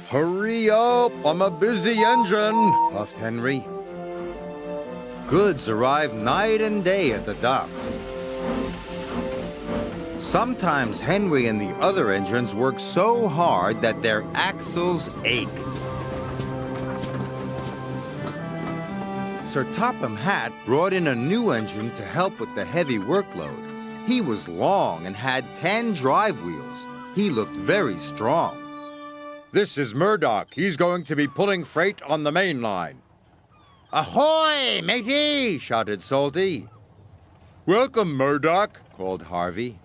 Hurry up, I'm a busy engine, puffed Henry. Goods arrive night and day at the docks. Sometimes Henry and the other engines work so hard that their axles ache. Sir Topham Hatt brought in a new engine to help with the heavy workload. He was long and had 10 drive wheels. He looked very strong. This is Murdoch. He's going to be pulling freight on the main line. Ahoy, matey! Shouted Salty. Welcome, Murdoch, called Harvey.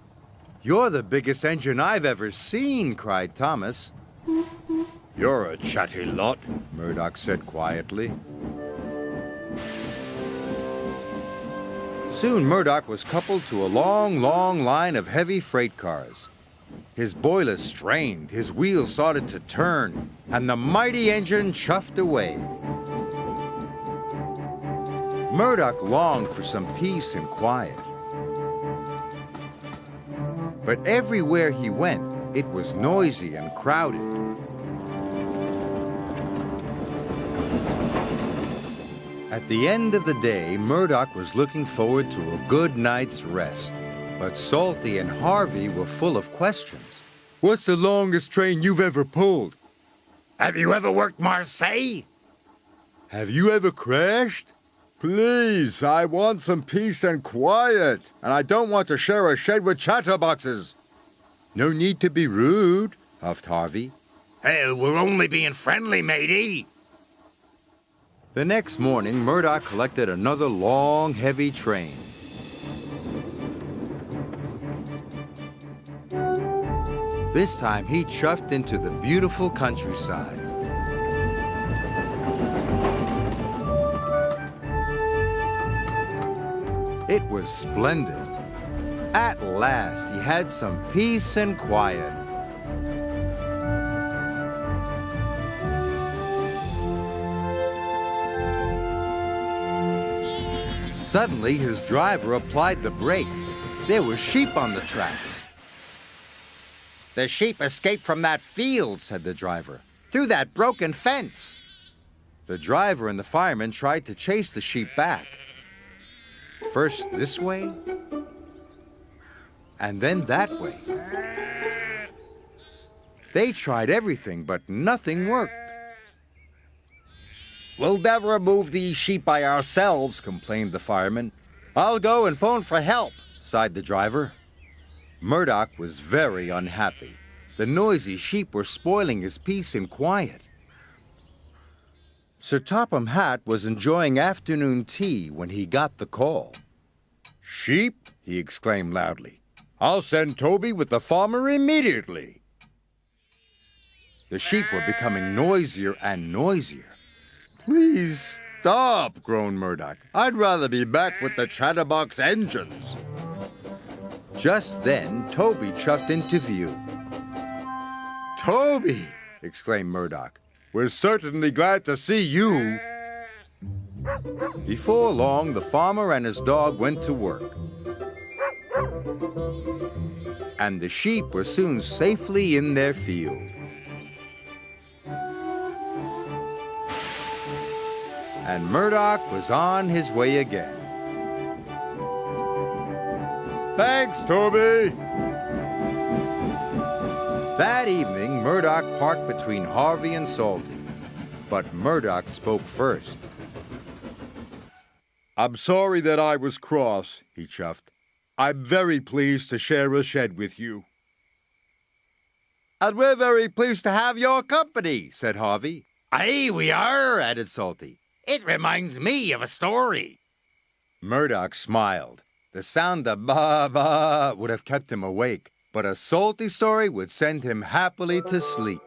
You're the biggest engine I've ever seen, cried Thomas. You're a chatty lot, Murdoch said quietly. Soon Murdoch was coupled to a long, long line of heavy freight cars. His boilers strained, his wheels started to turn, and the mighty engine chuffed away. Murdoch longed for some peace and quiet. But everywhere he went, it was noisy and crowded. At the end of the day, Murdoch was looking forward to a good night's rest. But Salty and Harvey were full of questions. What's the longest train you've ever pulled? Have you ever worked Marseille? Have you ever crashed? Please, I want some peace and quiet, and I don't want to share a shed with chatterboxes. No need to be rude, huffed Harvey. Hey, we're only being friendly, matey. The next morning, Murdoch collected another long, heavy train. This time, he chuffed into the beautiful countryside. It was splendid. At last, he had some peace and quiet. Suddenly, his driver applied the brakes. There were sheep on the tracks. The sheep escaped from that field, said the driver, through that broken fence. The driver and the fireman tried to chase the sheep back. First this way, and then that way. They tried everything, but nothing worked. We'll never move these sheep by ourselves, complained the fireman. I'll go and phone for help, sighed the driver. Murdoch was very unhappy. The noisy sheep were spoiling his peace and quiet. Sir Topham Hatt was enjoying afternoon tea when he got the call. Sheep? He exclaimed loudly. I'll send Toby with the farmer immediately. The sheep were becoming noisier and noisier. Please stop, groaned Murdoch. I'd rather be back with the chatterbox engines. Just then, Toby chuffed into view. Toby, exclaimed Murdoch. We're certainly glad to see you. Before long, the farmer and his dog went to work. And the sheep were soon safely in their field. And Murdoch was on his way again. Thanks, Toby. That evening, Murdoch parked between Harvey and Salty. But Murdoch spoke first. I'm sorry that I was cross, he chuffed. I'm very pleased to share a shed with you. And we're very pleased to have your company, said Harvey. Aye, we are, added Salty. It reminds me of a story. Murdoch smiled. The sound of ba-ba would have kept him awake, but a Salty story would send him happily to sleep.